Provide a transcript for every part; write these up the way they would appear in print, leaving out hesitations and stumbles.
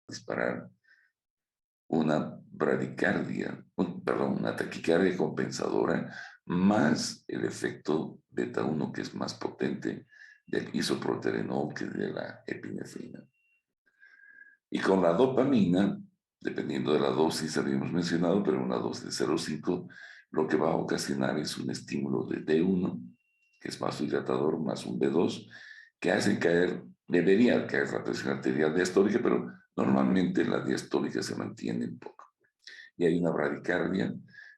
disparar una bradicardia, una taquicardia compensadora, más el efecto beta 1 que es más potente del isoproterenol que de la epinefrina. Y con la dopamina, dependiendo de la dosis, habíamos mencionado, pero una dosis de 0,5, lo que va a ocasionar es un estímulo de D1, que es vasodilatador, más un D2, que hace caer, debería caer la presión arterial diastólica, pero normalmente la diastólica se mantiene un poco. Y hay una bradicardia,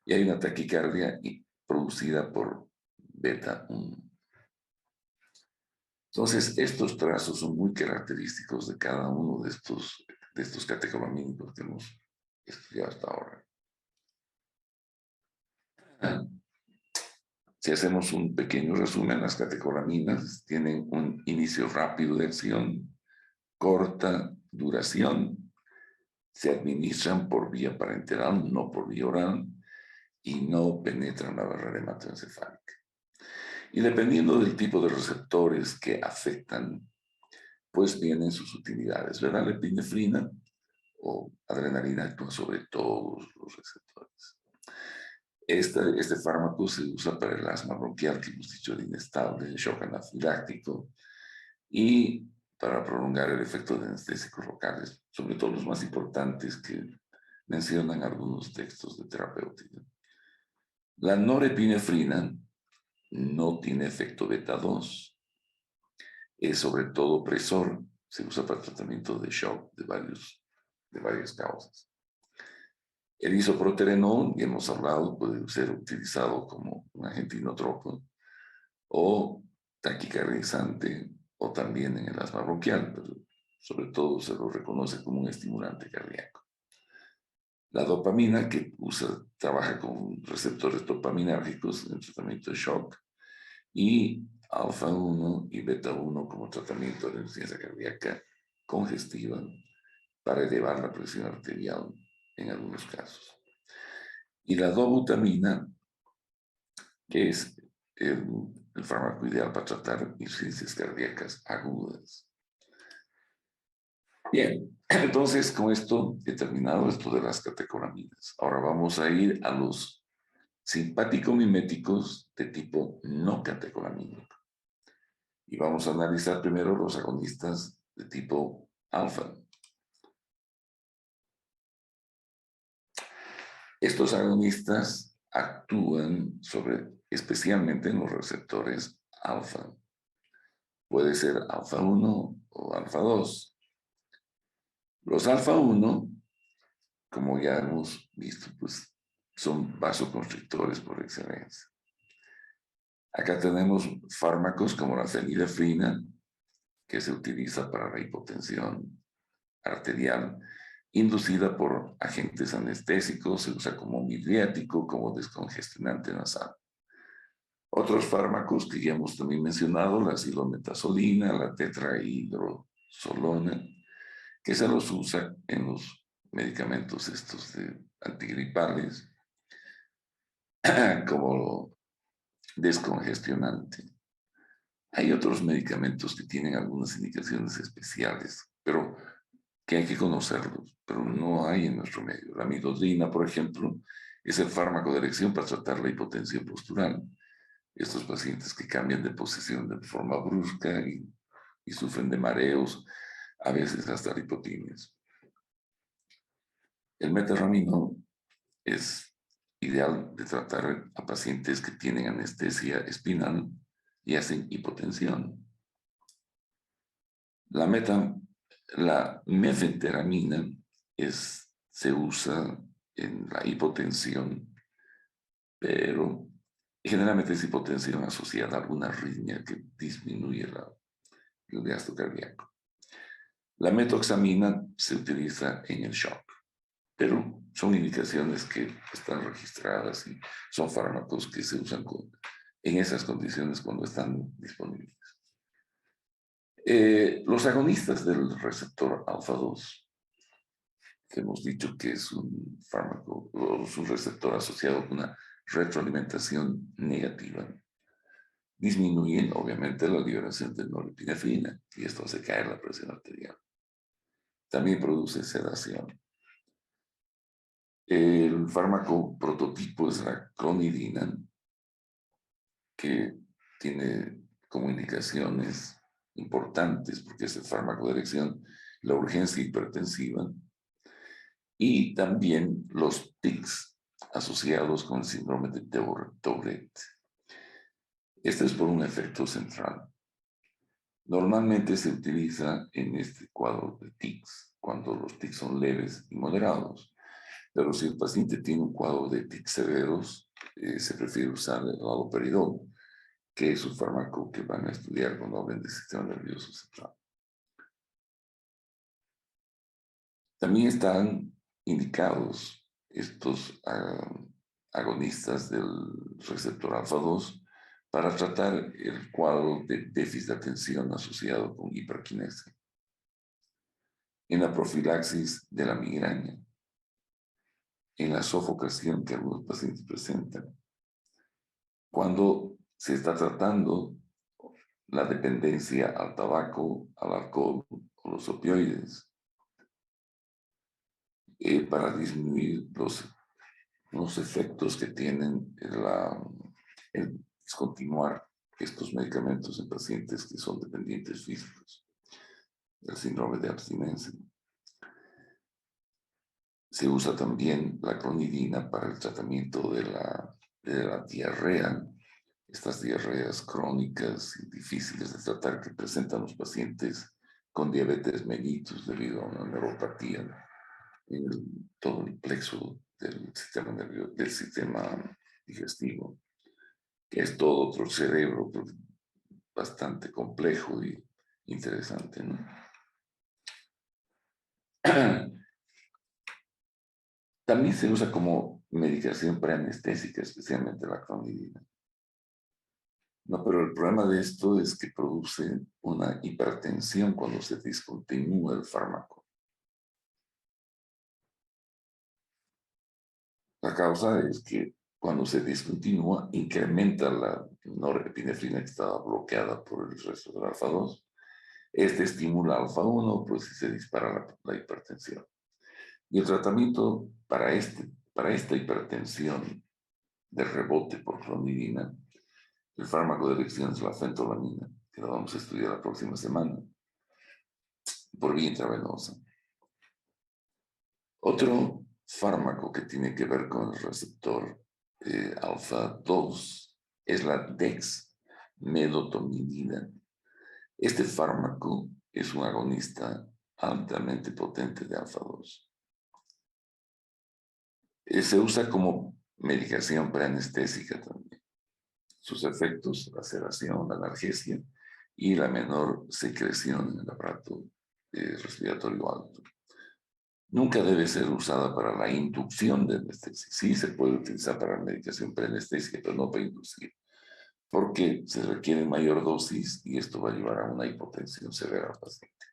y hay una taquicardia producida por beta 1. Entonces, estos trazos son muy característicos de cada uno de estos catecolamínicos que hemos estudiado hasta ahora. Si hacemos un pequeño resumen, las catecolaminas tienen un inicio rápido de acción, corta duración, se administran por vía parenteral, no por vía oral, y no penetran la barrera hematoencefálica. Y dependiendo del tipo de receptores que afectan, pues vienen sus utilidades, ¿verdad? La epinefrina o adrenalina actúa sobre todos los receptores. Este fármaco se usa para el asma bronquial, que hemos dicho de inestable, el shock anafiláctico, y para prolongar el efecto de anestésicos locales, sobre todo los más importantes que mencionan algunos textos de terapéutica. La norepinefrina no tiene efecto beta 2, es sobre todo presor, se usa para tratamiento de shock de varias causas. El isoproterenol, ya hemos hablado, puede ser utilizado como un agente inotropo o taquicardizante o también en el asma bronquial, pero sobre todo se lo reconoce como un estimulante cardíaco. La dopamina, que trabaja con receptores dopaminérgicos en el tratamiento de shock, y alfa 1 y beta 1 como tratamiento de insuficiencia cardíaca congestiva para elevar la presión arterial en algunos casos. Y la dobutamina, que es el fármaco ideal para tratar insuficiencias cardíacas agudas. Bien, entonces con esto he terminado esto de las catecolaminas. Ahora vamos a ir a los simpático-miméticos de tipo no catecolamínico. Y vamos a analizar primero los agonistas de tipo alfa. Estos agonistas actúan especialmente en los receptores alfa. Puede ser alfa 1 o alfa 2. Los alfa 1, como ya hemos visto, pues son vasoconstrictores por excelencia. Acá tenemos fármacos como la fenilefrina, que se utiliza para la hipotensión arterial, inducida por agentes anestésicos, se usa como midriático, como descongestionante nasal. Otros fármacos que ya hemos también mencionado, la silometasolina, la tetrahidrosolona, que se los usa en los medicamentos estos antigripales como descongestionante. Hay otros medicamentos que tienen algunas indicaciones especiales, pero que hay que conocerlos, pero no hay en nuestro medio. La midodrina, por ejemplo, es el fármaco de elección para tratar la hipotensión postural. Estos pacientes que cambian de posición de forma brusca y sufren de mareos, a veces hasta hipotimias. El meterramino es ideal de tratar a pacientes que tienen anestesia espinal y hacen hipotensión. La mefenteramina se usa en la hipotensión, pero generalmente es hipotensión asociada a alguna arritmia que disminuye el gasto cardíaco. La metoxamina se utiliza en el shock, pero son indicaciones que están registradas y son fármacos que se usan en esas condiciones cuando están disponibles. Los agonistas del receptor alfa 2, que hemos dicho que es un fármaco o es un receptor asociado con una retroalimentación negativa, disminuyen obviamente la liberación de norepinefrina y esto hace caer la presión arterial. También produce sedación. El fármaco prototipo es la clonidina, que tiene como indicaciones importantes, porque es el fármaco de elección, la urgencia hipertensiva y también los tics asociados con el síndrome de Tourette. Este es por un efecto central. Normalmente se utiliza en este cuadro de tics, cuando los tics son leves y moderados. Pero si el paciente tiene un cuadro de tics severos, se prefiere usar el haloperidol, que es un fármaco que van a estudiar cuando hablen del sistema nervioso central. También están indicados estos agonistas del receptor alfa 2 para tratar el cuadro de déficit de atención asociado con hiperquinesia, en la profilaxis de la migraña, en la sofocación que algunos pacientes presentan, cuando se está tratando la dependencia al tabaco, al alcohol o los opioides, para disminuir los efectos que tienen el discontinuar estos medicamentos en pacientes que son dependientes físicos, el síndrome de abstinencia. Se usa también la clonidina para el tratamiento de la diarrea, estas diarreas crónicas y difíciles de tratar que presentan los pacientes con diabetes mellitus debido a una neuropatía en todo el plexo del sistema nervioso, del sistema digestivo, que es todo otro cerebro bastante complejo y interesante, ¿no? También se usa como medicación preanestésica, especialmente la clonidina. No, pero el problema de esto es que produce una hipertensión cuando se discontinúa el fármaco. La causa es que cuando se discontinúa, incrementa la norepinefrina que estaba bloqueada por el resto del alfa 2. Este estimula alfa 1, pues se dispara la hipertensión. Y el tratamiento para esta hipertensión de rebote por clonidina, el fármaco de elección es la fentolamina, que lo vamos a estudiar la próxima semana, por vía intravenosa. Otro fármaco que tiene que ver con el receptor alfa 2 es la dexmedetomidina. Este fármaco es un agonista altamente potente de alfa 2. Se usa como medicación preanestésica también. Sus efectos, la sedación, la analgesia y la menor secreción en el aparato respiratorio alto. Nunca debe ser usada para la inducción de anestesia. Sí se puede utilizar para la medicación preanestésica, pero no para inducir, porque se requiere mayor dosis y esto va a llevar a una hipotensión severa al paciente.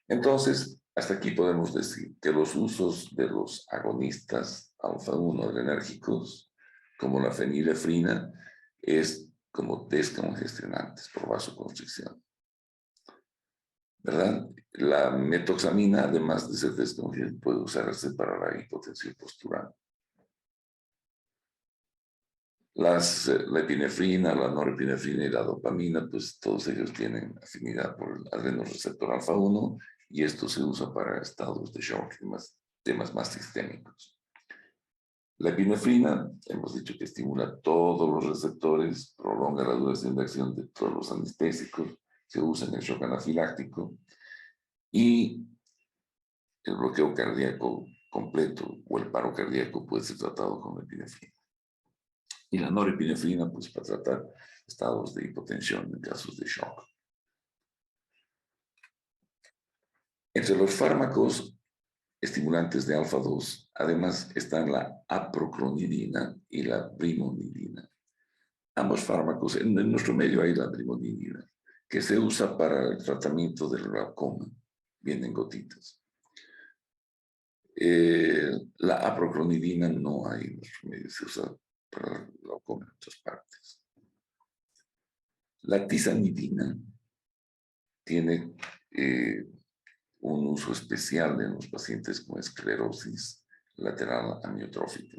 Entonces, hasta aquí podemos decir que los usos de los agonistas alfa-1 adrenérgicos, como la fenilefrina, es como descongestionantes por vasoconstricción, ¿verdad? La metoxamina, además de ser descongestionante, puede usarse para la hipotensión postural. La epinefrina, la norepinefrina y la dopamina, pues todos ellos tienen afinidad por el adrenoreceptor alfa-1 y esto se usa para estados de shock y temas más sistémicos. La epinefrina, hemos dicho que estimula todos los receptores, prolonga la duración de acción de todos los anestésicos, se usa en el shock anafiláctico y el bloqueo cardíaco completo o el paro cardíaco puede ser tratado con epinefrina. Y la norepinefrina, pues para tratar estados de hipotensión en casos de shock. Entre los fármacos estimulantes de alfa 2, además están la aproclonidina y la brimonidina. Ambos fármacos, en nuestro medio hay la brimonidina, que se usa para el tratamiento del glaucoma, vienen gotitas. La aproclonidina no hay en nuestro medio, se usa para el glaucoma en otras partes. La tizanidina tiene un uso especial en los pacientes con esclerosis lateral amiotrófica.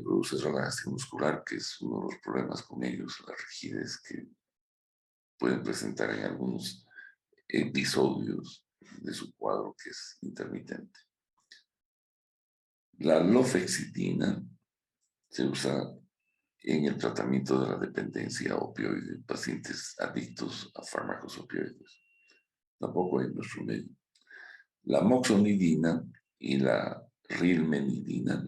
Produce relajación muscular, que es uno de los problemas con ellos, la rigidez que pueden presentar en algunos episodios de su cuadro, que es intermitente. La lofexitina se usa en el tratamiento de la dependencia opioide en pacientes adictos a fármacos opioides. Tampoco hay en nuestro medio. La moxonidina y la rilmenidina,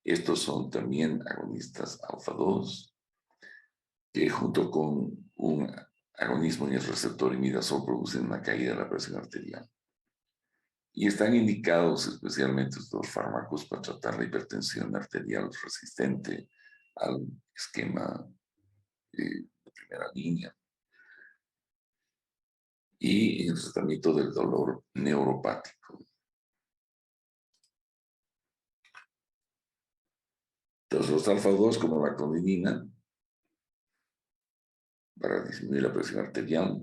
estos son también agonistas alfa-2, que junto con un agonismo en el receptor imidazol producen una caída de la presión arterial. Y están indicados especialmente estos fármacos para tratar la hipertensión arterial resistente al esquema de primera línea y el tratamiento del dolor neuropático. Entonces, los alfa-2 como la clonidina para disminuir la presión arterial,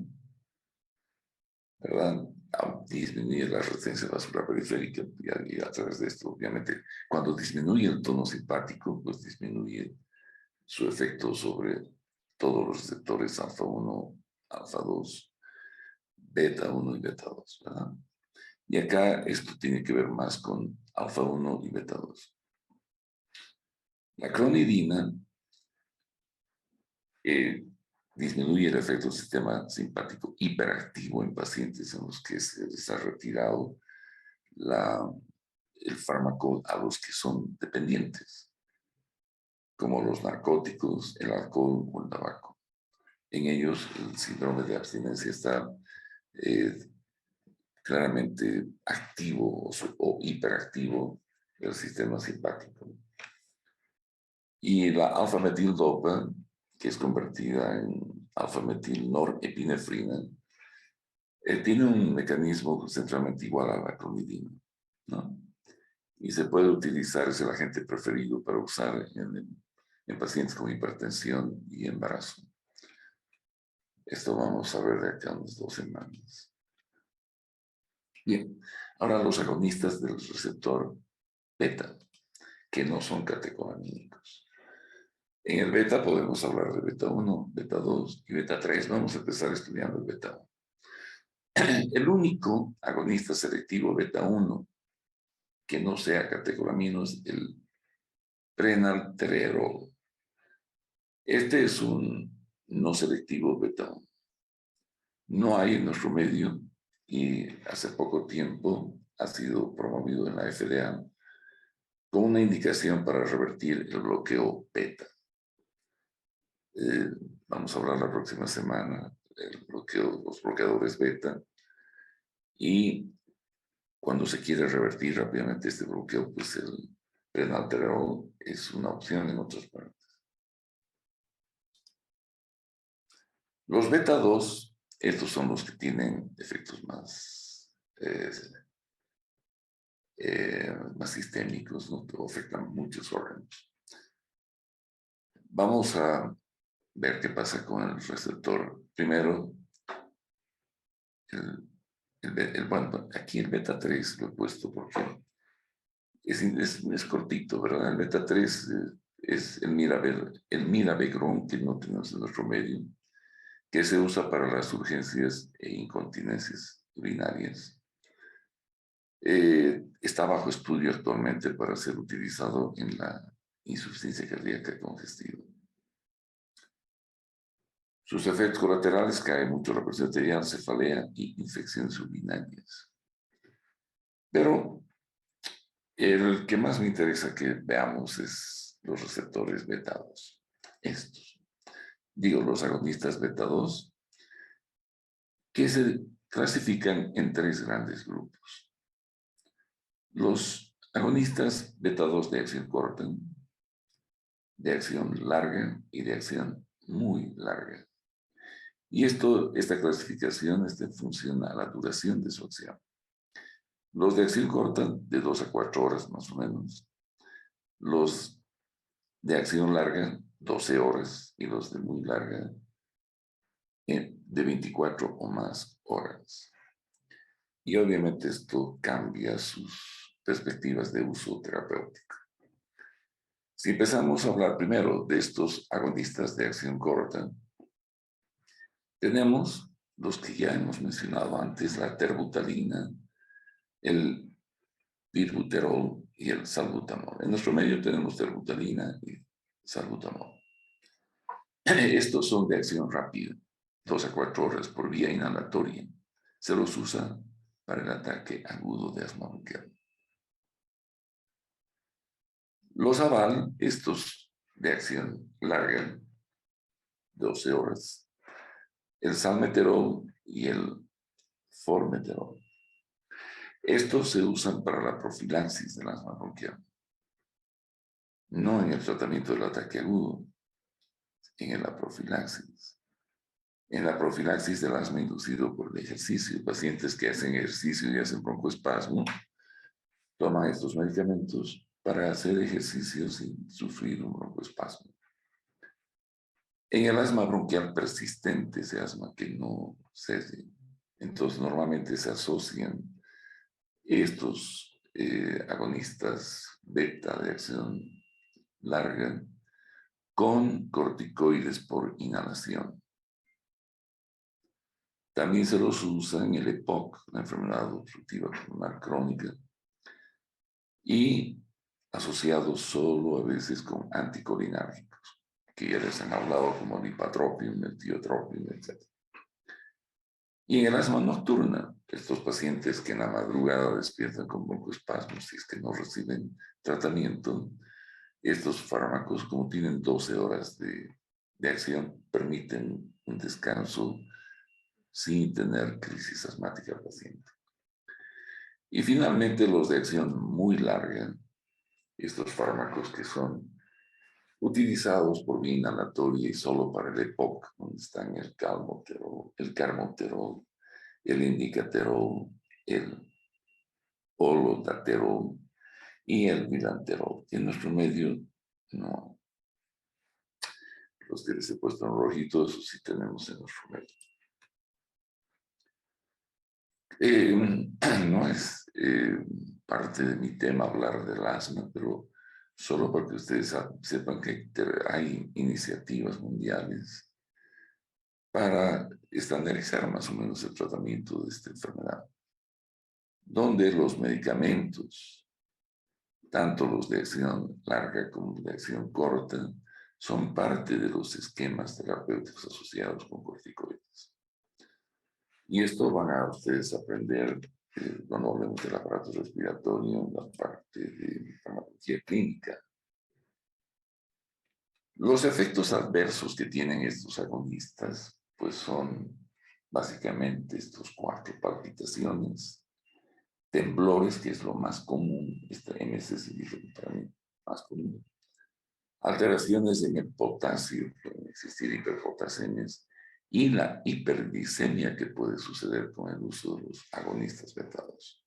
¿verdad? A disminuir la resistencia vascular periférica y a través de esto, obviamente, cuando disminuye el tono simpático, pues disminuye su efecto sobre todos los receptores alfa-1, alfa-2, beta-1 y beta-2, ¿verdad? Y acá esto tiene que ver más con alfa-1 y beta-2. La clonidina disminuye el efecto del sistema simpático hiperactivo en pacientes en los que se les ha retirado el fármaco a los que son dependientes, como los narcóticos, el alcohol o el tabaco. En ellos el síndrome de abstinencia está claramente activo o hiperactivo del sistema simpático. Y la alfa-metildopa, que es convertida en alfa-metilnorepinefrina, tiene un mecanismo centralmente igual a la clonidina, ¿no? Y se puede utilizar, es el agente preferido para usar en pacientes con hipertensión y embarazo. Esto vamos a ver de acá unas 2 semanas. Bien, ahora los agonistas del receptor beta, que no son catecolamínicos. En el beta podemos hablar de beta 1, beta 2 y beta 3. Vamos a empezar estudiando el beta 1. El único agonista selectivo beta 1 que no sea catecolamino es el prenaltererol. Este es un no selectivo beta 1. No hay en nuestro medio y hace poco tiempo ha sido promovido en la FDA con una indicación para revertir el bloqueo beta. Vamos a hablar la próxima semana los bloqueadores beta, y cuando se quiere revertir rápidamente este bloqueo, pues el prenalterol es una opción en otras partes. Los beta 2, estos son los que tienen efectos más sistémicos, ¿no? Que afectan muchos órganos. Vamos a ver qué pasa con el receptor. Primero, bueno, aquí el beta 3 lo he puesto porque es cortito, ¿verdad? El beta 3 es el mirabegrón que no tenemos en nuestro medio, que se usa para las urgencias e incontinencias urinarias. Está bajo estudio actualmente para ser utilizado en la insuficiencia cardíaca congestiva. Sus efectos colaterales caen mucho la presión arterial, cefalea y infecciones urinarias. Pero el que más me interesa que veamos es los receptores beta 2. Estos. Digo, los agonistas beta 2, que se clasifican en 3 grandes grupos. Los agonistas beta 2 de acción corta, de acción larga y de acción muy larga. Y esta clasificación está en función a la duración de su acción. Los de acción corta, de 2 a 4 horas más o menos. Los de acción larga, 12 horas. Y los de muy larga, de 24 o más horas. Y obviamente esto cambia sus perspectivas de uso terapéutico. Si empezamos a hablar primero de estos agonistas de acción corta, tenemos los que ya hemos mencionado antes, la terbutalina, el virbuterol y el salbutamol. En nuestro medio tenemos terbutalina y salbutamol. Estos son de acción rápida, 2 a 4 horas por vía inhalatoria. Se los usa para el ataque agudo de asma bronquial. Los aval, estos de acción larga, 12 horas, el salmeterol y el formoterol. Estos se usan para la profilaxis del asma bronquial, no en el tratamiento del ataque agudo, en la profilaxis. En la profilaxis del asma inducido por el ejercicio, pacientes que hacen ejercicio y hacen broncoespasmo, toman estos medicamentos para hacer ejercicio sin sufrir un broncoespasmo. En el asma bronquial persistente, ese asma que no cese, entonces normalmente se asocian estos agonistas beta de acción larga con corticoides por inhalación. También se los usa en el EPOC, la enfermedad obstructiva pulmonar crónica, y asociados solo a veces con anticolinárgicos, que ya les han hablado como el ipatropium, el tiotropium, etc. Y en el asma nocturna, estos pacientes que en la madrugada despiertan con broncoespasmos si es que no reciben tratamiento, estos fármacos, como tienen 12 horas de acción, permiten un descanso sin tener crisis asmática al paciente. Y finalmente los de acción muy larga, estos fármacos que son utilizados por vía inhalatoria y solo para el EPOC, donde están el carmoterol, el indicaterol, el holodaterol y el vilanterol. En nuestro medio no. Los que les he puesto en rojito, eso sí tenemos en nuestro medio. No es parte de mi tema hablar del asma, pero solo para que ustedes sepan que hay iniciativas mundiales para estandarizar más o menos el tratamiento de esta enfermedad, donde los medicamentos, tanto los de acción larga como de acción corta, son parte de los esquemas terapéuticos asociados con corticoides. Y esto van a ustedes aprender cuando hablemos del aparato respiratorio, la parte de farmacología clínica. Los efectos adversos que tienen estos agonistas, pues son básicamente estos 4: palpitaciones, temblores, que es lo más común, MS se dice para mí más común, alteraciones en el potasio, pueden existir hiperpotasemias, y la hiperglicemia que puede suceder con el uso de los agonistas beta-2.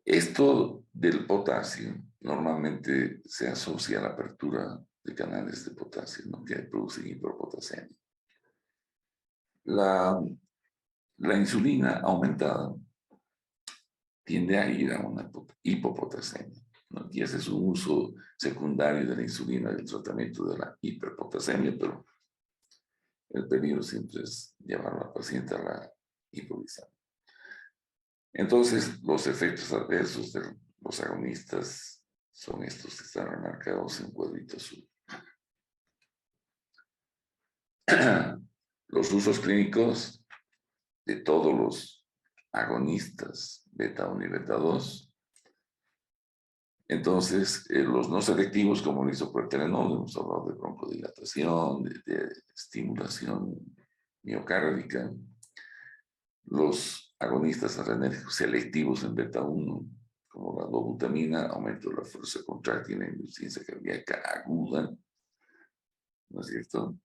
Esto del potasio normalmente se asocia a la apertura de canales de potasio, ¿no?, que producen hiperpotasemia. La insulina aumentada tiende a ir a una hipopotasemia, ¿no? Y ese es un uso secundario de la insulina del tratamiento de la hiperpotasemia, pero el peligro siempre es llevar al paciente a la hipoglicemia. Entonces, los efectos adversos de los agonistas son estos que están remarcados en cuadrito azul. Los usos clínicos de todos los agonistas beta-1 y beta-2. Entonces, los no selectivos, como el isoproterenol, hemos hablado de broncodilatación, de estimulación miocárdica. Los agonistas adrenérgicos selectivos en beta-1, como la dobutamina, aumento de la fuerza contráctil en la insuficiencia cardíaca aguda, ¿no es cierto?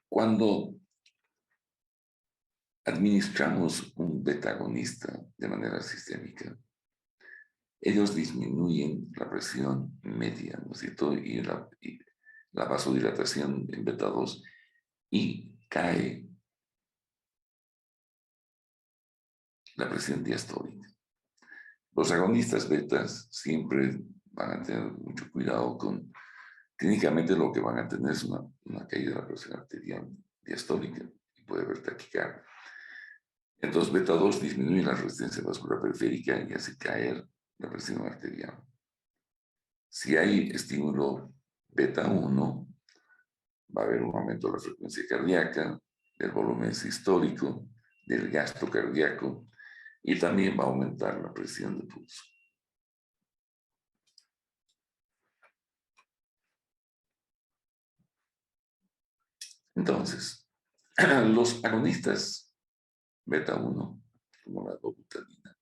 Cuando administramos un beta-agonista de manera sistémica, ellos disminuyen la presión media, ¿no es cierto? Y la vasodilatación en beta 2 y cae la presión diastólica. Los agonistas betas siempre van a tener mucho cuidado con, clínicamente lo que van a tener es una caída de la presión arterial diastólica y puede haber taquicardia. Entonces, beta 2 disminuye la resistencia vascular periférica y hace caer la presión arterial. Si hay estímulo beta 1, va a haber un aumento de la frecuencia cardíaca, del volumen sistólico, del gasto cardíaco y también va a aumentar la presión de pulso. Entonces, los agonistas beta 1, como la dobutamina,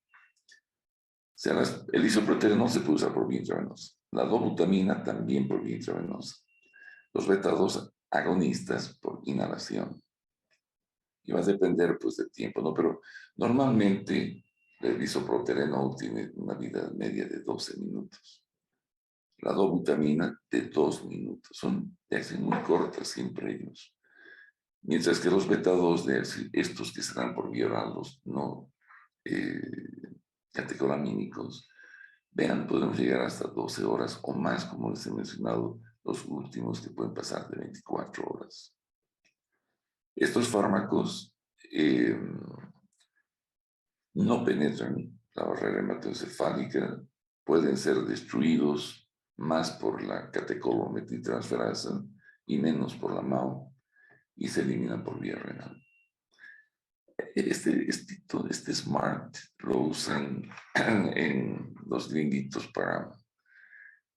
el isoproterenol se puede usar por vía intravenosa, la dobutamina también por vía intravenosa, los beta 2 agonistas por inhalación. Y va a depender pues del tiempo, ¿no? Pero normalmente el isoproterenol tiene una vida media de 12 minutos. La dobutamina de 2 minutos. Son de acción muy cortas siempre ellos. Mientras que los beta 2 de estos que serán por vía oral, los no catecolamínicos, vean, podemos llegar hasta 12 horas o más, como les he mencionado, los últimos que pueden pasar de 24 horas. Estos fármacos no penetran la barrera hematoencefálica, pueden ser destruidos más por la catecolometiltransferasa y menos por la MAO, y se eliminan por vía renal. Este SMART lo usan en los gringuitos para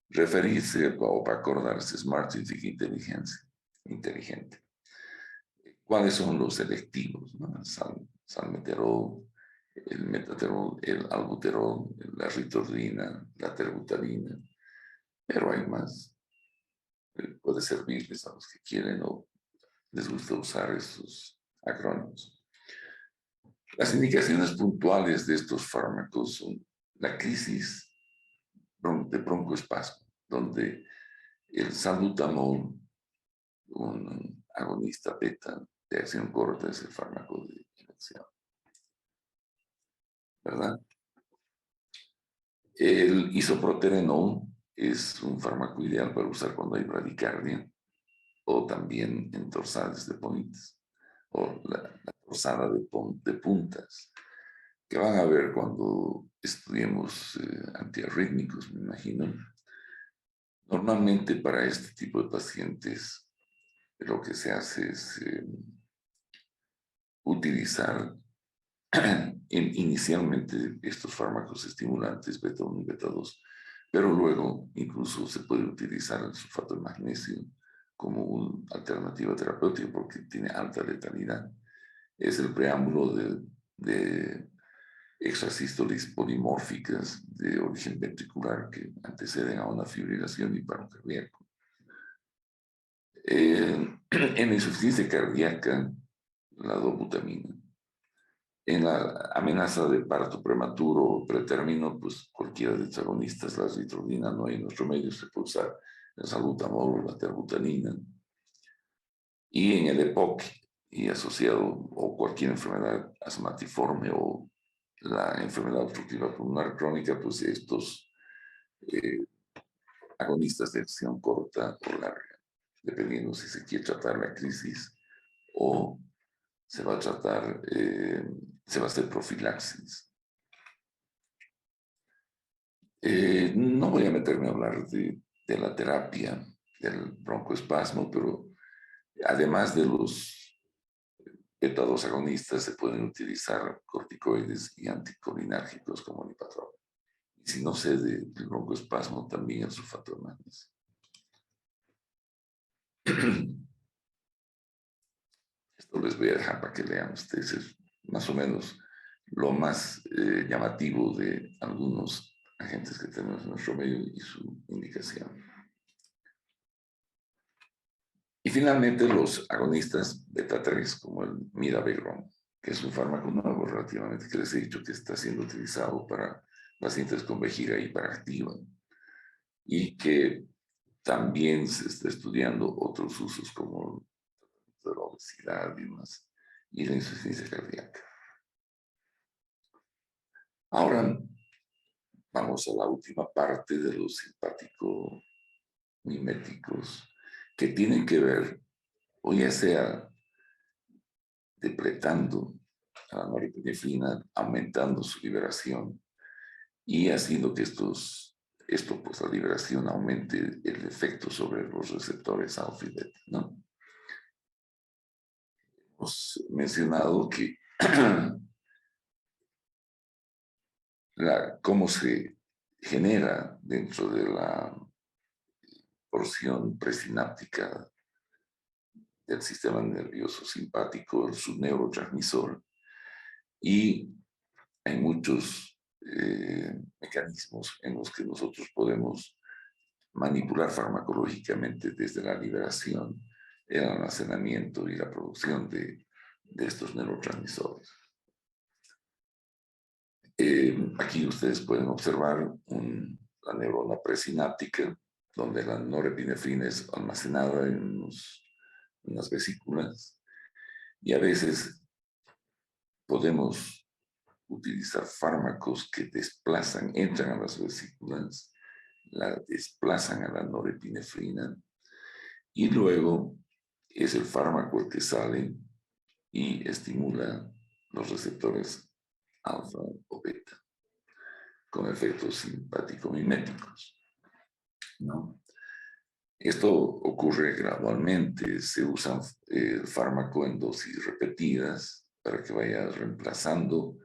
referirse o para acordarse. SMART significa inteligencia, inteligente. ¿Cuáles son los selectivos? ¿No? Salmeterol, el metaterol, el albuterol, la ritorlina, la terbutalina, pero hay más. Puede servirles a los que quieren o les gusta usar esos acrónimos. Las indicaciones puntuales de estos fármacos son la crisis de broncoespasmo, donde el salbutamol, un agonista beta de acción corta, es el fármaco de elección, ¿verdad? El isoproterenol es un fármaco ideal para usar cuando hay bradicardia o también en torsades de ponites o la torsada de puntas, que van a ver cuando estudiemos antiarrítmicos, me imagino. Normalmente para este tipo de pacientes lo que se hace es utilizar inicialmente estos fármacos estimulantes beta 1 y beta 2, pero luego incluso se puede utilizar el sulfato de magnesio como una alternativa terapéutica porque tiene alta letalidad. Es el preámbulo de extrasístoles polimórficas de origen ventricular que anteceden a una fibrilación y paro cardíaco. En insuficiencia cardíaca, la dobutamina. En la amenaza de parto prematuro o pretérmino, pues cualquiera de los agonistas, la ritorlina, no hay en nuestro medio, se puede usar el salbutamol o la terbutalina. Y en el EPOC y asociado o cualquier enfermedad asmatiforme o la enfermedad obstructiva pulmonar crónica, pues estos agonistas de acción corta o larga, dependiendo si se quiere tratar la crisis o se va a tratar, se va a hacer profilaxis. No voy a meterme a hablar de la terapia del broncoespasmo, pero además de los beta 2 agonistas, se pueden utilizar corticoides y anticolinárgicos como el Lipatrol. Y si no sé del broncoespasmo, también el sulfato de magnesio. Esto les voy a dejar para que lean ustedes. Es más o menos lo más llamativo de algunos agentes que tenemos en nuestro medio y su indicación. Y finalmente los agonistas beta 3, como el mirabegron, que es un fármaco nuevo relativamente, que les he dicho que está siendo utilizado para pacientes con vejiga hiperactiva y que También se está estudiando otros usos como la obesidad y la insuficiencia cardíaca. Ahora vamos a la última parte de los simpático-miméticos que tienen que ver, o ya sea depletando a la norepinefrina, aumentando su liberación y haciendo que pues la liberación aumente el efecto sobre los receptores alfa y beta, ¿no? Hemos mencionado que cómo se genera dentro de la porción presináptica del sistema nervioso simpático su neurotransmisor, y hay muchos mecanismos en los que nosotros podemos manipular farmacológicamente desde la liberación, el almacenamiento y la producción de estos neurotransmisores. Aquí ustedes pueden observar la neurona presináptica, donde la norepinefrina es almacenada en unas vesículas, y a veces podemos utilizar fármacos que entran a las vesículas, la desplazan a la norepinefrina, y luego es el fármaco el que sale y estimula los receptores alfa o beta con efectos simpático-miméticos, ¿no? Esto ocurre gradualmente, se usa el fármaco en dosis repetidas para que vaya reemplazando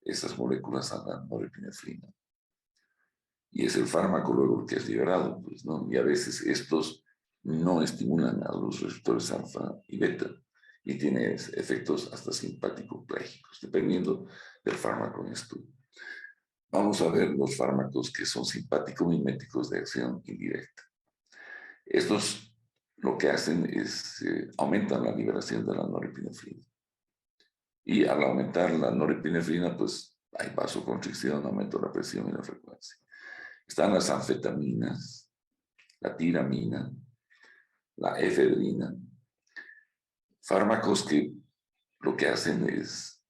esas moléculas a la norepinefrina. Y es el fármaco luego el que es liberado, pues, ¿no? Y a veces estos no estimulan a los receptores alfa y beta y tiene efectos hasta simpático-plégicos, dependiendo del fármaco en estudio. Vamos a ver los fármacos que son simpático-miméticos de acción indirecta. Estos lo que hacen es aumentan la liberación de la norepinefrina. Y al aumentar la norepinefrina, pues hay vasoconstricción, aumento de la presión y la frecuencia. Están las anfetaminas, la tiramina, la efedrina, fármacos que lo que hacen es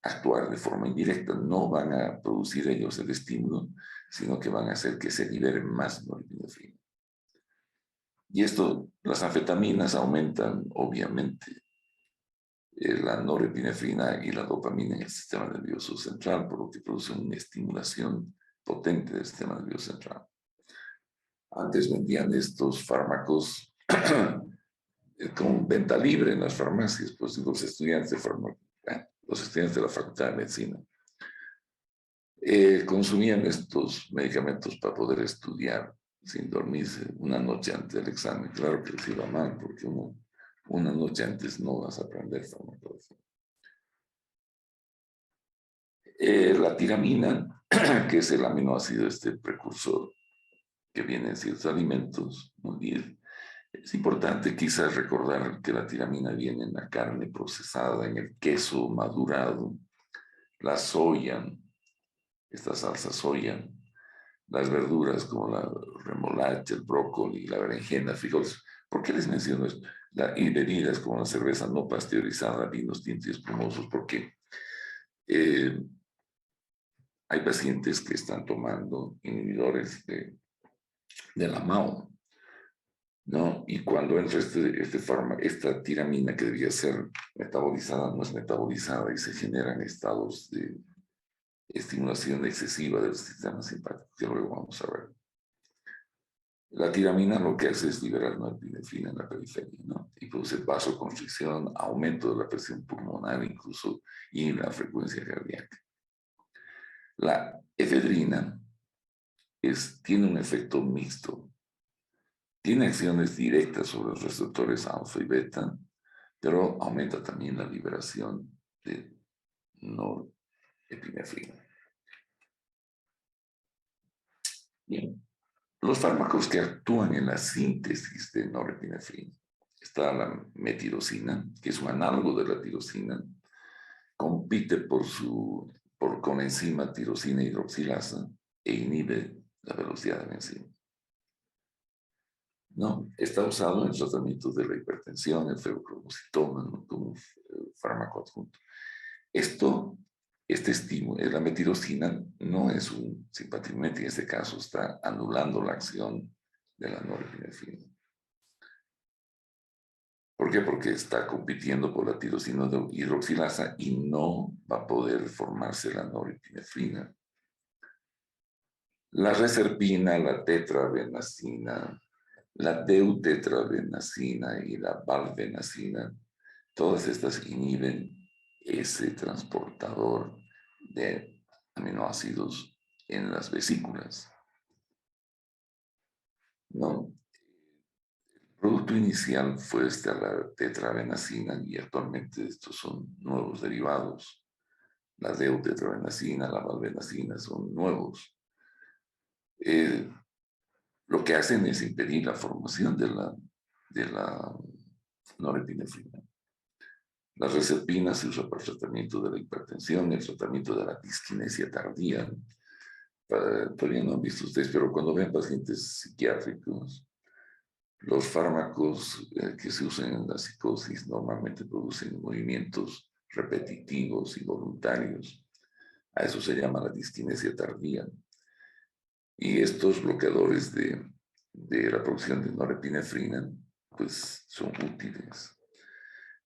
actuar de forma indirecta, no van a producir ellos el estímulo, sino que van a hacer que se libere más norepinefrina. Y las anfetaminas aumentan, obviamente, la norepinefrina y la dopamina en el sistema nervioso central, por lo que producen una estimulación potente del sistema nervioso central. Antes vendían estos fármacos con venta libre en las farmacias, pues los estudiantes de la Facultad de Medicina consumían estos medicamentos para poder estudiar sin dormirse una noche antes del examen. Claro que les iba mal, porque una noche antes no vas a aprender farmacología. La tiramina, que es el aminoácido, precursor que viene en ciertos alimentos, ¿no? Y es importante quizás recordar que la tiramina viene en la carne procesada, en el queso madurado, la soya, esta salsa soya, las verduras como la remolacha, el brócoli, la berenjena, frijoles. ¿Por qué les menciono esto? Y bebidas como la cerveza no pasteurizada, vinos tintos y espumosos, porque hay pacientes que están tomando inhibidores de la MAO, ¿no? Y cuando entra esta tiramina que debía ser metabolizada, no es metabolizada y se generan estados de estimulación excesiva del sistema simpático, que luego vamos a ver. La tiramina lo que hace es liberar norepinefrina en la periferia, ¿no? Y produce vasoconstricción, aumento de la presión pulmonar incluso y la frecuencia cardíaca. La efedrina tiene un efecto mixto. Tiene acciones directas sobre los receptores alfa y beta, pero aumenta también la liberación de norepinefrina. Bien. Los fármacos que actúan en la síntesis de norepinefrina. Está la metirosina, que es un análogo de la tirosina. Compite con enzima tirosina hidroxilasa e inhibe la velocidad de benzina. ¿No? Está usado en el tratamiento de la hipertensión, el feocromocitoma, ¿no? Como fármaco adjunto. Este estímulo, la metirosina, no es un simpatimético, en este caso está anulando la acción de la norepinefrina. ¿Por qué? Porque está compitiendo por la tirosina hidroxilasa y no va a poder formarse la norepinefrina. La reserpina, la tetrabenazina, la deutetrabenazina y la valbenazina, todas estas inhiben ese transportador de aminoácidos en las vesículas. ¿No? El producto inicial fue la tetrabenazina y actualmente estos son nuevos derivados. La deutetrabenazina, la valbenazina son nuevos. Lo que hacen es impedir la formación de la norepinefrina. La reserpina se usa para el tratamiento de la hipertensión, el tratamiento de la disquinesia tardía. Todavía no han visto ustedes, pero cuando ven pacientes psiquiátricos, los fármacos que se usan en la psicosis normalmente producen movimientos repetitivos y voluntarios. A eso se llama la disquinesia tardía. Y estos bloqueadores de la producción de norepinefrina, pues son útiles.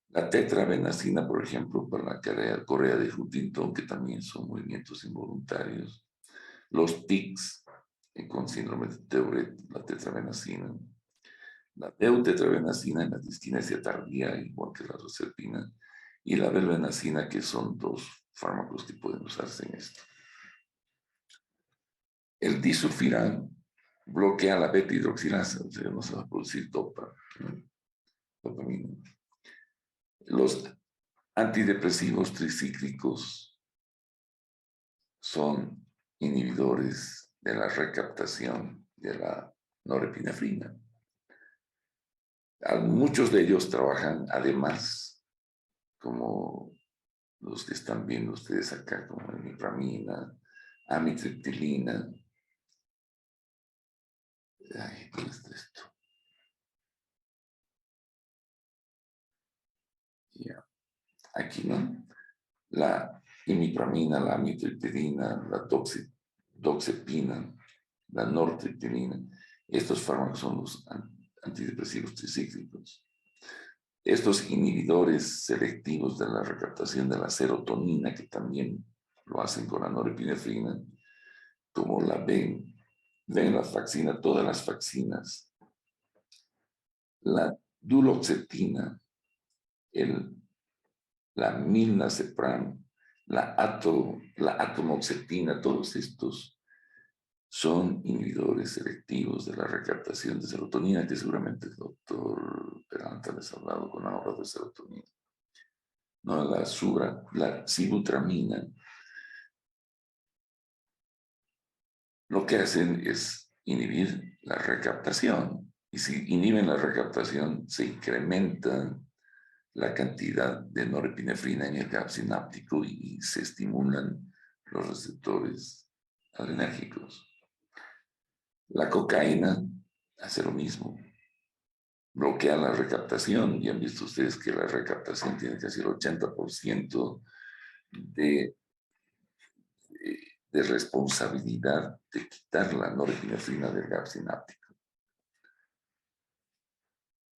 La tetrabenazina, por ejemplo, para la correa de Huntington, que también son movimientos involuntarios. Los tics con síndrome de Tourette, la tetrabenazina. La deutetrabenazina en la disquinesia tardía, igual que la reserpina. Y la valbenazina, que son dos fármacos que pueden usarse en esto. El disulfiram bloquea la beta-hidroxilasa, o sea, no se va a producir dopamina. Los antidepresivos tricíclicos son inhibidores de la recaptación de la norepinefrina. Muchos de ellos trabajan además, como los que están viendo ustedes acá, como imipramina, amitriptilina. Ay, ¿qué es esto? Ya. Aquí, ¿no? La imipramina, la amitriptilina, la doxepina, la nortriptilina. Estos fármacos son los antidepresivos tricíclicos. Estos inhibidores selectivos de la recaptación de la serotonina, que también lo hacen con la norepinefrina, como la ven la faxina, todas las faxinas, la duloxetina, la milnacepran, la atomoxetina, todos estos son inhibidores selectivos de la recaptación de serotonina, que seguramente el doctor Peralta les ha hablado con ahorro de serotonina. No, la sibutramina, lo que hacen es inhibir la recaptación. Y si inhiben la recaptación, se incrementa la cantidad de norepinefrina en el gap sináptico y se estimulan los receptores adrenérgicos. La cocaína hace lo mismo. Bloquea la recaptación. Ya han visto ustedes que la recaptación tiene casi el 80% de responsabilidad de quitar la norepinefrina del gap sináptico.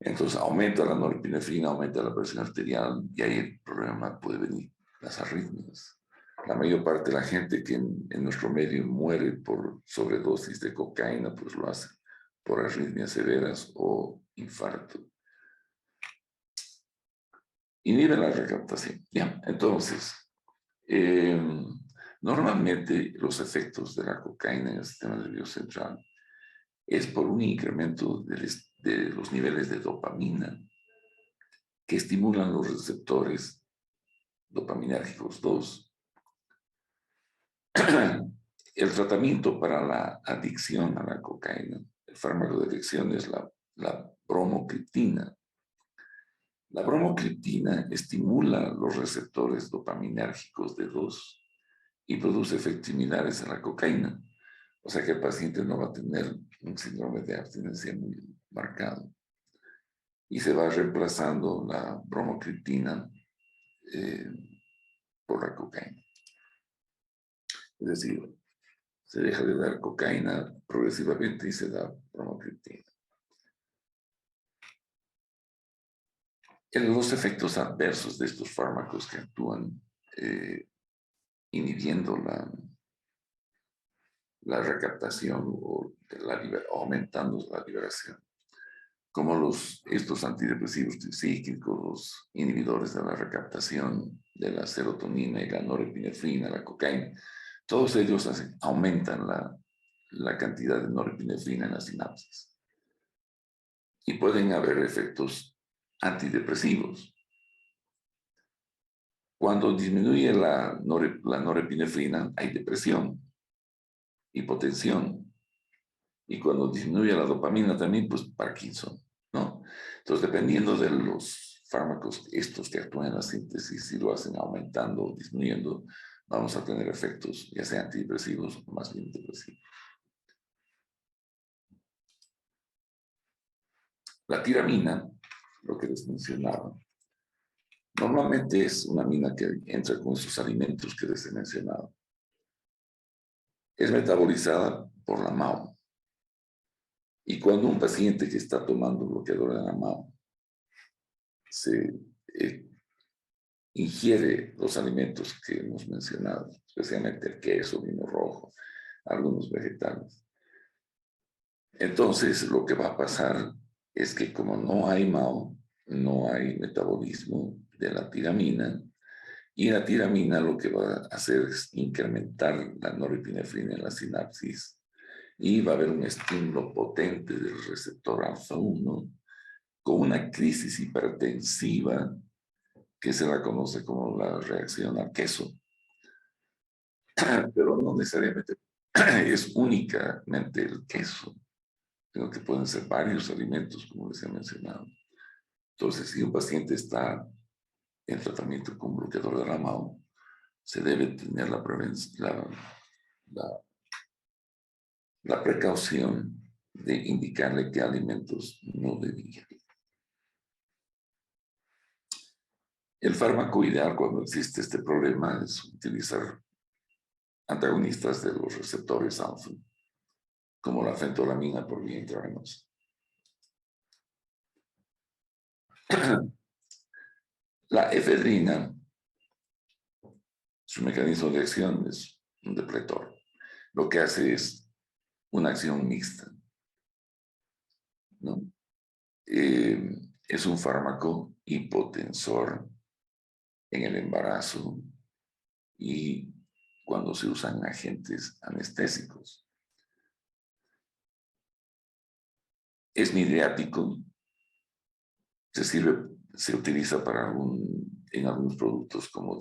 Entonces aumenta la norepinefrina, aumenta la presión arterial y ahí el problema puede venir, las arritmias. La mayor parte de la gente que en nuestro medio muere por sobredosis de cocaína, pues lo hace por arritmias severas o infarto. Inhibe la recaptación. Ya, entonces, normalmente los efectos de la cocaína en el sistema nervioso central es por un incremento de los niveles de dopamina que estimulan los receptores dopaminérgicos 2. El tratamiento para la adicción a la cocaína, el fármaco de adicción es la bromocriptina. La bromocriptina estimula los receptores dopaminérgicos de 2 y produce efectos similares a la cocaína. O sea que el paciente no va a tener un síndrome de abstinencia muy marcado. Y se va reemplazando la bromocriptina por la cocaína. Es decir, se deja de dar cocaína progresivamente y se da bromocriptina. Los efectos adversos de estos fármacos que actúan inhibiendo la recaptación o aumentando la liberación, como estos antidepresivos psíquicos, los inhibidores de la recaptación de la serotonina y la norepinefrina, la cocaína, todos ellos aumentan la cantidad de norepinefrina en las sinapsis. Y pueden haber efectos antidepresivos. Cuando disminuye la norepinefrina, hay depresión, hipotensión. Y cuando disminuye la dopamina también, pues Parkinson, ¿no? Entonces, dependiendo de los fármacos, estos que actúan en la síntesis, si lo hacen aumentando o disminuyendo, vamos a tener efectos, ya sea antidepresivos o más bien depresivos. La tiramina, lo que les mencionaba, normalmente es una amina que entra con esos alimentos que les he mencionado. Es metabolizada por la MAO. Y cuando un paciente que está tomando bloqueador de la MAO se ingiere los alimentos que hemos mencionado, especialmente el queso, vino rojo, algunos vegetales, entonces lo que va a pasar es que como no hay MAO, no hay metabolismo de la tiramina, y la tiramina lo que va a hacer es incrementar la norepinefrina en la sinapsis y va a haber un estímulo potente del receptor alfa-1 con una crisis hipertensiva que se la conoce como la reacción al queso. Pero no necesariamente es únicamente el queso, sino que pueden ser varios alimentos, como les he mencionado. Entonces, si un paciente está en tratamiento con bloqueador de la MAO, se debe tener la precaución de indicarle qué alimentos no debe ingerir. El fármaco ideal cuando existe este problema es utilizar antagonistas de los receptores alfa, como la fentolamina por vía intravenosa. La efedrina, su mecanismo de acción es un depletor. Lo que hace es una acción mixta, ¿no? Es un fármaco hipotensor en el embarazo y cuando se usan agentes anestésicos. Es midriático, se utiliza en algunos productos como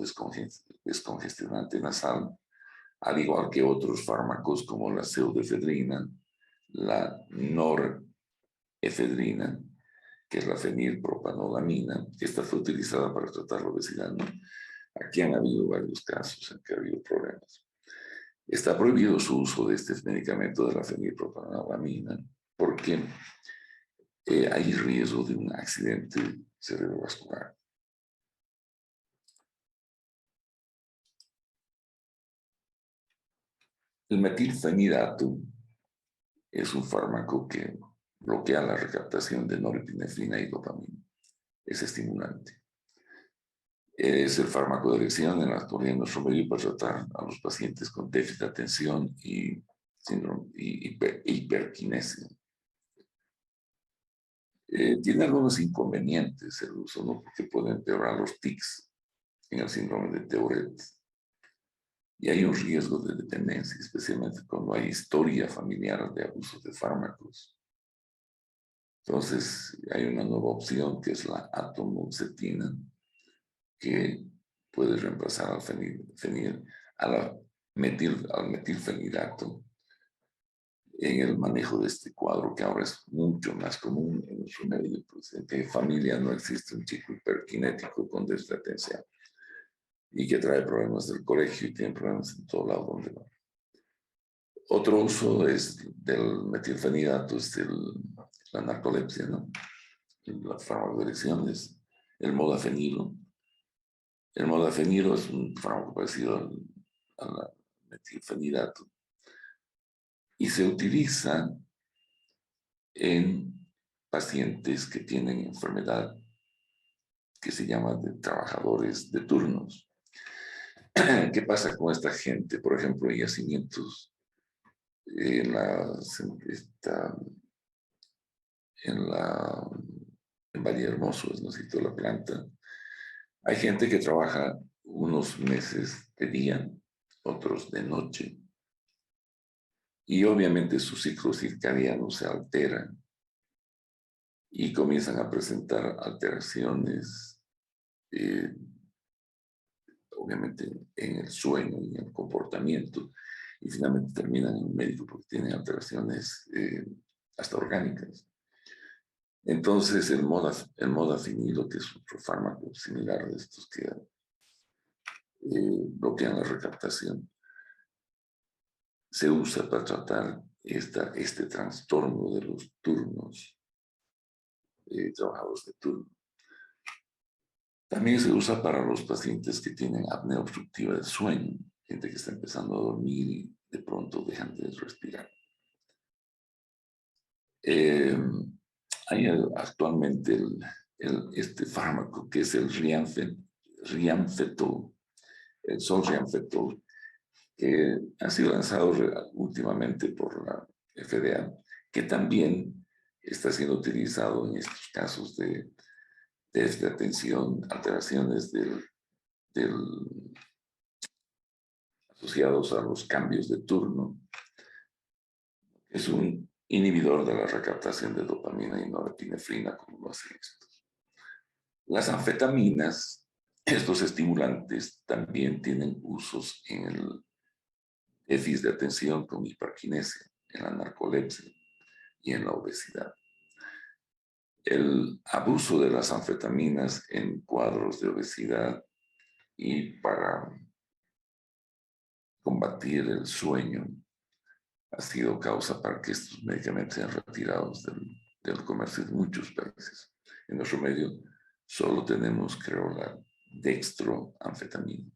descongestionante nasal, al igual que otros fármacos como la pseudoefedrina, la norefedrina, que es la fenilpropanolamina, que esta fue utilizada para tratar la obesidad, ¿no? Aquí han habido varios casos en que ha habido problemas. Está prohibido su uso de este medicamento de la fenilpropanolamina porque hay riesgo de un accidente cerebrovascular. El metilfenidato es un fármaco que bloquea la recaptación de norepinefrina y dopamina. Es estimulante. Es el fármaco de elección en la actualidad en nuestro medio para tratar a los pacientes con déficit de atención y síndrome hiperquinesia. Tiene algunos inconvenientes el uso, ¿no? Porque puede empeorar los tics en el síndrome de Tourette. Y hay un riesgo de dependencia, especialmente cuando hay historia familiar de abuso de fármacos. Entonces, hay una nueva opción que es la atomoxetina, que puede reemplazar al metilfenidato en el manejo de este cuadro, que ahora es mucho más común en nuestro medio, pues en que familia no existe un chico hiperkinético con déficit de atención y que trae problemas del colegio y tiene problemas en todo lado donde va. Otro uso es del metilfenidato, la narcolepsia, ¿no? La farmacodirección es el modafinilo. El modafinilo es un fármaco parecido al metilfenidato y se utiliza en pacientes que tienen enfermedad que se llama de trabajadores de turnos. ¿Qué pasa con esta gente? Por ejemplo, en yacimientos, en en Valle Hermoso, es no sitio la planta. Hay gente que trabaja unos meses de día, otros de noche, y obviamente su ciclo circadiano se altera y comienzan a presentar alteraciones, obviamente en el sueño y en el comportamiento, y finalmente terminan en un médico porque tienen alteraciones hasta orgánicas. Entonces el modafinilo, que es otro fármaco similar de estos que bloquean la recaptación, se usa para tratar este trastorno de los turnos, trabajadores de turno. También se usa para los pacientes que tienen apnea obstructiva del sueño, gente que está empezando a dormir y de pronto dejan de respirar. Hay actualmente este fármaco que es el rianfetol, el solrianfetol, que ha sido lanzado últimamente por la FDA, que también está siendo utilizado en estos casos de atención, alteraciones asociados a los cambios de turno. Es un inhibidor de la recaptación de dopamina y norepinefrina, como lo hacen estos. Las anfetaminas, estos estimulantes, también tienen usos en el déficit de atención con hiperquinesia, en la narcolepsia y en la obesidad. El abuso de las anfetaminas en cuadros de obesidad y para combatir el sueño ha sido causa para que estos medicamentos sean retirados del comercio de muchos países. En nuestro medio solo tenemos, creo, la dextroanfetamina,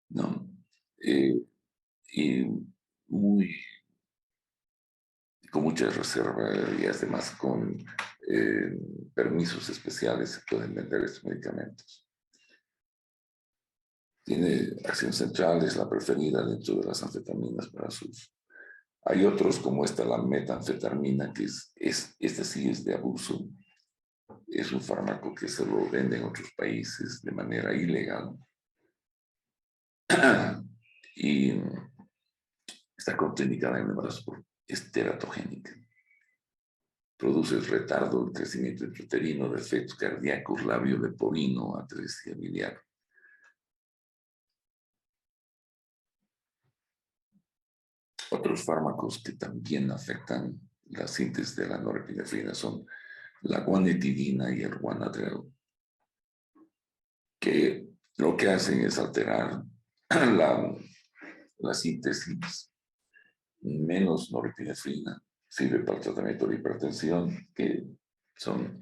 ¿no? Y con mucha reserva y además con permisos especiales se pueden vender estos medicamentos. Tiene acción central, es la preferida dentro de las anfetaminas para su uso. Hay otros como la metanfetamina, que este sí es de abuso. Es un fármaco que se lo vende en otros países de manera ilegal. Y está contraindicada en embarazo porque es teratogénica. Produce retardo del crecimiento intrauterino, defectos cardíacos, labio leporino, atresia biliar. Otros fármacos que también afectan la síntesis de la norepinefrina son la guanetidina y el guanadrel, que lo que hacen es alterar la síntesis. Menos norepinefrina sirve para el tratamiento de hipertensión, que son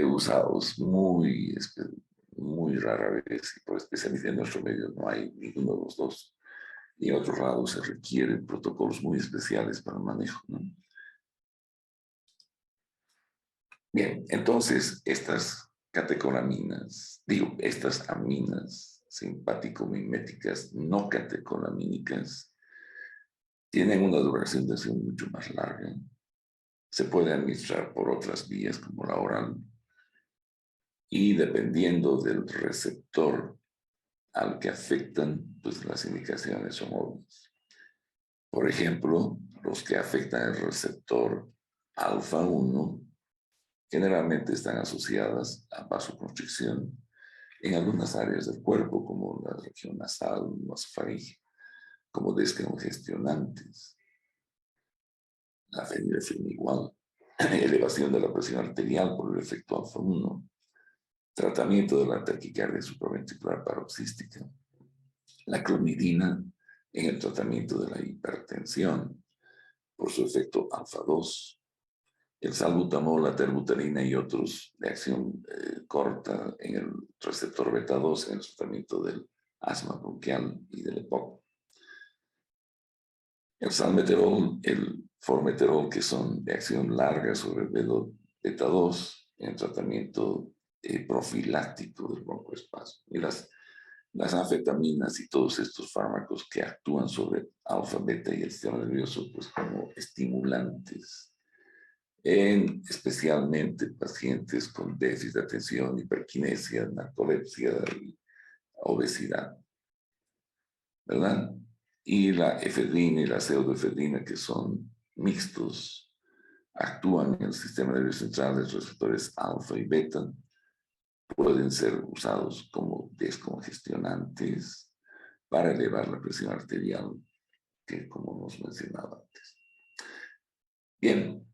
usados muy rara vez, y por especialidad en nuestro medio no hay ninguno de los dos. Y en otros lados se requieren protocolos muy especiales para el manejo, ¿no? Bien, entonces estas catecolaminas, estas aminas simpático-miméticas no catecolamínicas tienen una duración de acción mucho más larga. Se puede administrar por otras vías como la oral y dependiendo del receptor al que afectan, pues las indicaciones son obvias. Por ejemplo, los que afectan el receptor alfa-1 generalmente están asociadas a vasoconstricción en algunas áreas del cuerpo, como la región nasal, nasofaringe, como descongestionantes. La fenilefrina igual, elevación de la presión arterial por el efecto alfa-1, tratamiento de la taquicardia supraventricular paroxística. La clonidina en el tratamiento de la hipertensión por su efecto alfa-2. El salbutamol, la terbutalina y otros de acción corta en el receptor beta-2 en el tratamiento del asma bronquial y del EPOC. El salmeterol, el formoterol, que son de acción larga sobre el beta-2 en el tratamiento profiláctico del broncoespasmo. Y las anfetaminas y todos estos fármacos que actúan sobre alfa, beta y el sistema nervioso, pues como estimulantes en especialmente pacientes con déficit de atención, hiperquinesia, narcolepsia y obesidad, ¿verdad? Y la efedrina y la pseudoefedrina, que son mixtos, actúan en el sistema nervioso central de los receptores alfa y beta, pueden ser usados como descongestionantes para elevar la presión arterial, que como hemos mencionado antes. Bien,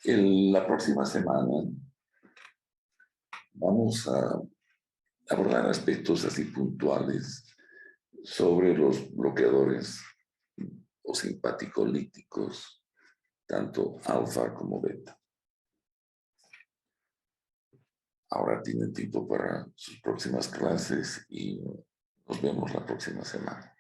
la próxima semana vamos a abordar aspectos así puntuales sobre los bloqueadores o simpaticolíticos, tanto alfa como beta. Ahora tienen tiempo para sus próximas clases y nos vemos la próxima semana.